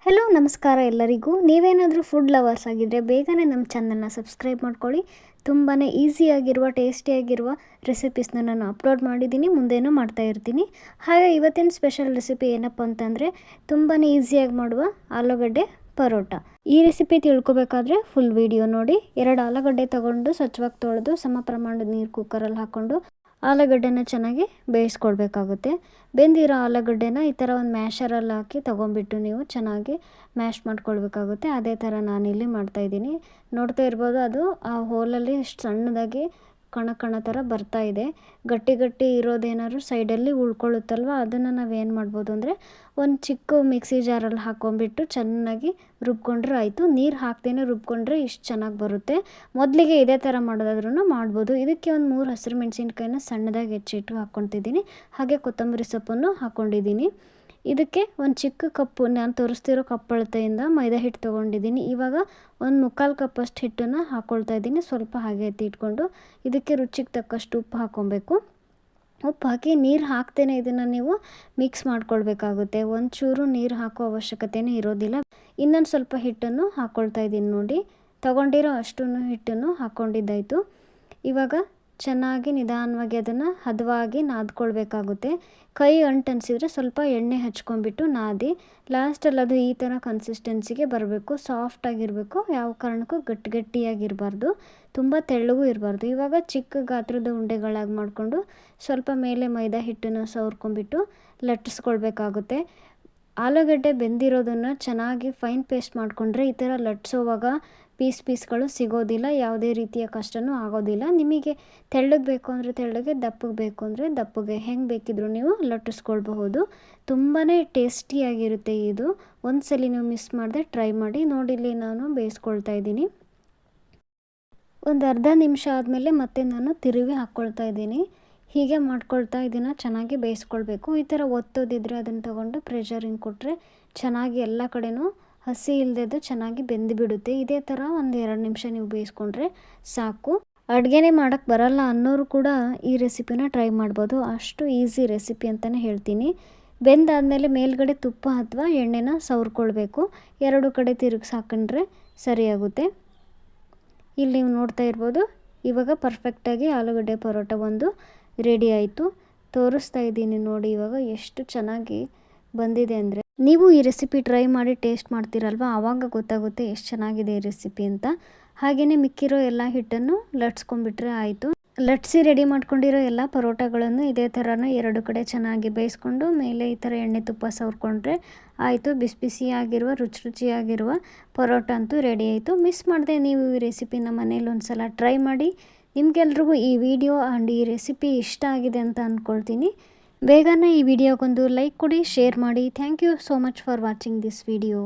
Hello ನಮಸ್ಕಾರ ಎಲ್ಲರಿಗೂ. ನೀವೇನಾದರೂ ಫುಡ್ ಲವರ್ಸ್ ಆಗಿದ್ದರೆ ಬೇಗನೆ ನಮ್ಮ ಚಾನಲ್ನ ಸಬ್ಸ್ಕ್ರೈಬ್ ಮಾಡ್ಕೊಳ್ಳಿ. ತುಂಬಾ ಈಸಿಯಾಗಿರುವ ಟೇಸ್ಟಿಯಾಗಿರುವ ರೆಸಿಪೀಸ್ನ ನಾನು ಅಪ್ಲೋಡ್ ಮಾಡಿದ್ದೀನಿ, ಮುಂದೇನೂ ಮಾಡ್ತಾ ಇರ್ತೀನಿ. ಹಾಗೆ ಇವತ್ತಿನ ಸ್ಪೆಷಲ್ ರೆಸಿಪಿ ಏನಪ್ಪ ಅಂತಂದರೆ ತುಂಬಾ ಈಸಿಯಾಗಿ ಮಾಡುವ ಆಲೂಗಡ್ಡೆ ಪರೋಟ. ಈ ರೆಸಿಪಿ ತಿಳ್ಕೊಬೇಕಾದ್ರೆ ಫುಲ್ ವಿಡಿಯೋ ನೋಡಿ. 2 ಆಲೂಗಡ್ಡೆ ತೊಗೊಂಡು ಸ್ವಚ್ಛವಾಗಿ ತೊಳೆದು ಸಮ ಪ್ರಮಾಣದ ನೀರು ಕುಕ್ಕರಲ್ಲಿ ಹಾಕ್ಕೊಂಡು ಆಲೂಗಡ್ಡೆನ ಚೆನ್ನಾಗಿ ಬೇಯಿಸ್ಕೊಳ್ಬೇಕಾಗುತ್ತೆ. ಬೆಂದಿರೋ ಆಲೂಗಡ್ಡೆನ ಈ ಥರ ಒಂದು ಮ್ಯಾಶರಲ್ಲಿ ಹಾಕಿ ತೊಗೊಂಬಿಟ್ಟು ನೀವು ಚೆನ್ನಾಗಿ ಮ್ಯಾಶ್ ಮಾಡ್ಕೊಳ್ಬೇಕಾಗುತ್ತೆ. ಅದೇ ಥರ ನಾನಿಲ್ಲಿ ಮಾಡ್ತಾಯಿದ್ದೀನಿ. ನೋಡ್ತಾ ಇರ್ಬೋದು, ಅದು ಆ ಹೋಲಲ್ಲಿ ಎಷ್ಟು ಸಣ್ಣದಾಗಿ ಕಣ ಥರ ಬರ್ತಾ ಇದೆ. ಗಟ್ಟಿ ಇರೋದೇನಾದ್ರು ಸೈಡಲ್ಲಿ ಉಳ್ಕೊಳ್ಳುತ್ತಲ್ವ, ಅದನ್ನು ನಾವೇನು ಮಾಡ್ಬೋದು ಅಂದರೆ ಒಂದು ಚಿಕ್ಕ ಮಿಕ್ಸಿ ಜಾರಲ್ಲಿ ಹಾಕ್ಕೊಂಬಿಟ್ಟು ಚೆನ್ನಾಗಿ ರುಬ್ಕೊಂಡ್ರೆ ಆಯಿತು. ನೀರು ಹಾಕ್ದೇನೆ ರುಬ್ಕೊಂಡ್ರೆ ಇಷ್ಟು ಚೆನ್ನಾಗಿ ಬರುತ್ತೆ. ಮೊದಲಿಗೆ ಇದೇ ಥರ ಮಾಡೋದಾದ್ರೂ ಮಾಡ್ಬೋದು. ಇದಕ್ಕೆ ಒಂದು 3 ಹಸಿರು ಮೆಣಸಿನ್ಕಾಯಿನ ಸಣ್ಣದಾಗಿ ಹೆಚ್ಚಿಟ್ಟು ಹಾಕ್ಕೊತಿದ್ದೀನಿ. ಹಾಗೆ ಕೊತ್ತಂಬರಿ ಸೊಪ್ಪನ್ನು ಹಾಕ್ಕೊಂಡಿದ್ದೀನಿ. ಇದಕ್ಕೆ ಒಂದು ಚಿಕ್ಕ ಕಪ್ಪು, ನಾನು ತೋರಿಸ್ತಿರೋ ಕಪ್ ಅಳತೆಯಿಂದ ಮೈದಾ ಹಿಟ್ಟು ತೊಗೊಂಡಿದ್ದೀನಿ. ಇವಾಗ ಒಂದು 3/4 ಕಪ್ಪಷ್ಟು ಹಿಟ್ಟನ್ನು ಹಾಕ್ಕೊಳ್ತಾ ಇದ್ದೀನಿ. ಸ್ವಲ್ಪ ಹಾಗೆ ಎತ್ತಿ ಇಟ್ಕೊಂಡು ಇದಕ್ಕೆ ರುಚಿಗೆ ತಕ್ಕಷ್ಟು ಉಪ್ಪು ಹಾಕ್ಕೊಬೇಕು. ಉಪ್ಪು ಹಾಕಿ ನೀರು ಹಾಕ್ತೇನೆ ಇದನ್ನು ನೀವು ಮಿಕ್ಸ್ ಮಾಡ್ಕೊಳ್ಬೇಕಾಗುತ್ತೆ. ಒಂಚೂರು ನೀರು ಹಾಕೋ ಅವಶ್ಯಕತೆಯೇ ಇರೋದಿಲ್ಲ. ಇನ್ನೊಂದು ಸ್ವಲ್ಪ ಹಿಟ್ಟನ್ನು ಹಾಕ್ಕೊಳ್ತಾ ಇದ್ದೀನಿ ನೋಡಿ. ತೊಗೊಂಡಿರೋ ಅಷ್ಟನ್ನು ಹಿಟ್ಟನ್ನು ಹಾಕ್ಕೊಂಡಿದ್ದಾಯಿತು. ಇವಾಗ ಚೆನ್ನಾಗಿ ನಿಧಾನವಾಗಿ ಅದನ್ನು ಹದವಾಗಿ ನಾದ್ಕೊಳ್ಬೇಕಾಗುತ್ತೆ. ಕೈ ಅಂಟಿಸಿದ್ರೆ ಸ್ವಲ್ಪ ಎಣ್ಣೆ ಹಚ್ಕೊಂಡ್ಬಿಟ್ಟು ನಾದಿ. ಲಾಸ್ಟಲ್ಲಿ ಅದು ಈ ಥರ ಕನ್ಸಿಸ್ಟೆನ್ಸಿಗೆ ಬರಬೇಕು. ಸಾಫ್ಟಾಗಿರಬೇಕು, ಯಾವ ಕಾರಣಕ್ಕೂ ಗಟ್ಟಿಯಾಗಿರಬಾರ್ದು, ತುಂಬ ತೆಳ್ಳಗೂ ಇರಬಾರ್ದು. ಇವಾಗ ಚಿಕ್ಕ ಗಾತ್ರದ ಉಂಡೆಗಳಾಗಿ ಮಾಡಿಕೊಂಡು ಸ್ವಲ್ಪ ಮೇಲೆ ಮೈದಾ ಹಿಟ್ಟನ್ನು ಸವರ್ಕೊಂಡ್ಬಿಟ್ಟು ಲಟ್ಟಿಸ್ಕೊಳ್ಬೇಕಾಗುತ್ತೆ. ಆಲೂಗಡ್ಡೆ ಬೆಂದಿರೋದನ್ನು ಚೆನ್ನಾಗಿ ಫೈನ್ ಪೇಸ್ಟ್ ಮಾಡಿಕೊಂಡ್ರೆ ಈ ಥರ ಲಟ್ಟಿಸೋವಾಗ ಪೀಸ್ಗಳು ಸಿಗೋದಿಲ್ಲ, ಯಾವುದೇ ರೀತಿಯ ಕಷ್ಟವೂ ಆಗೋದಿಲ್ಲ. ನಿಮಗೆ ತೆಳ್ಳಗೆ ಬೇಕು ಅಂದರೆ ತೆಳ್ಳಗೆ, ದಪ್ಪಗೆ ಬೇಕು ಅಂದರೆ ದಪ್ಪಗೆ, ಹೆಂಗೆ ಬೇಕಿದ್ರೂ ನೀವು ಲಟ್ಟಿಸ್ಕೊಳ್ಬಹುದು. ತುಂಬಾ ಟೇಸ್ಟಿಯಾಗಿರುತ್ತೆ ಇದು. ಒಂದ್ಸಲಿ ನೀವು ಮಿಸ್ ಮಾಡದೆ ಟ್ರೈ ಮಾಡಿ. ನೋಡಿಲ್ಲಿ ನಾನು ಬೇಯಿಸ್ಕೊಳ್ತಾ ಇದ್ದೀನಿ. ಒಂದು ಅರ್ಧ ನಿಮಿಷ ಆದಮೇಲೆ ಮತ್ತೆ ನಾನು ತಿರುವಿ ಹಾಕ್ಕೊಳ್ತಾ ಇದ್ದೀನಿ. ಹೀಗೆ ಮಾಡ್ಕೊಳ್ತಾ ಇದನ್ನು ಚೆನ್ನಾಗಿ ಬೇಯಿಸ್ಕೊಳ್ಬೇಕು. ಈ ಥರ ಒತ್ತೋದಿದ್ರೆ ಅದನ್ನು ತೊಗೊಂಡು ಪ್ರೆಷರಿಂಗ್ ಕೊಟ್ಟರೆ ಚೆನ್ನಾಗಿ ಎಲ್ಲ ಕಡೆನೂ ಹಸಿ ಇಲ್ಲದೆ ಚೆನ್ನಾಗಿ ಬೆಂದುಬಿಡುತ್ತೆ. ಇದೇ ಥರ ಒಂದು 2 ನಿಮಿಷ ನೀವು ಬೇಯಿಸ್ಕೊಂಡ್ರೆ ಸಾಕು. ಅಡುಗೆನೇ ಮಾಡೋಕ್ಕೆ ಬರಲ್ಲ ಅನ್ನೋರು ಕೂಡ ಈ ರೆಸಿಪಿನ ಟ್ರೈ ಮಾಡ್ಬೋದು. ಅಷ್ಟು ಈಸಿ ರೆಸಿಪಿ ಅಂತಲೇ ಹೇಳ್ತೀನಿ. ಬೆಂದಾದಮೇಲೆ ಮೇಲ್ಗಡೆ ತುಪ್ಪ ಅಥವಾ ಎಣ್ಣೆನ ಸವರ್ಕೊಳ್ಬೇಕು. 2 ಕಡೆ ತಿರುಗಿಸಿ ಹಾಕೊಂಡ್ರೆ ಸರಿಯಾಗುತ್ತೆ. ಇಲ್ಲಿ ನೀವು ನೋಡ್ತಾ ಇರ್ಬೋದು, ಇವಾಗ ಪರ್ಫೆಕ್ಟಾಗಿ ಆಲೂಗಡ್ಡೆ ಪರೋಟ ಒಂದು ರೆಡಿ ಆಯಿತು. ತೋರಿಸ್ತಾ ಇದ್ದೀನಿ ನೋಡಿ ಇವಾಗ ಎಷ್ಟು ಚೆನ್ನಾಗಿ ಬಂದಿದೆ ಅಂದರೆ. ನೀವು ಈ ರೆಸಿಪಿ ಟ್ರೈ ಮಾಡಿ ಟೇಸ್ಟ್ ಮಾಡ್ತೀರಲ್ವ, ಆವಾಗ ಗೊತ್ತಾಗುತ್ತೆ ಎಷ್ಟು ಚೆನ್ನಾಗಿದೆ ಈ ರೆಸಿಪಿ ಅಂತ. ಹಾಗೆಯೇ ಮಿಕ್ಕಿರೋ ಎಲ್ಲ ಹಿಟ್ಟನ್ನು ಲಟ್ಸ್ಕೊಂಡ್ಬಿಟ್ರೆ ಆಯಿತು. ಲಟ್ಸಿ ರೆಡಿ ಮಾಡ್ಕೊಂಡಿರೋ ಎಲ್ಲ ಪರೋಟಗಳನ್ನು ಇದೇ ಥರನ 2 ಕಡೆ ಚೆನ್ನಾಗಿ ಬೇಯಿಸ್ಕೊಂಡು ಮೇಲೆ ಈ ಥರ ಎಣ್ಣೆ ತುಪ್ಪ ಸವರ್ಕೊಂಡ್ರೆ ಆಯಿತು. ಬಿಸಿಯಾಗಿರುವ ರುಚಿಯಾಗಿರುವ ಪರೋಟ ಅಂತೂ ರೆಡಿ ಆಯಿತು. ಮಿಸ್ ಮಾಡದೆ ನೀವು ಈ ರೆಸಿಪಿನ ಮನೇಲಿ ಒಂದು ಸಲ ಟ್ರೈ ಮಾಡಿ. ನಿಮಗೆಲ್ರಿಗೂ ಈ ವಿಡಿಯೋ ಆ್ಯಂಡ್ ಈ ರೆಸಿಪಿ ಇಷ್ಟ ಆಗಿದೆ ಅಂತ ಅಂದ್ಕೊಳ್ತೀನಿ. ಬೇಗನೆ ಈ ವಿಡಿಯೋಗೊಂದು ಲೈಕ್ ಕೊಡಿ, ಶೇರ್ ಮಾಡಿ. Thank you so much for watching this video.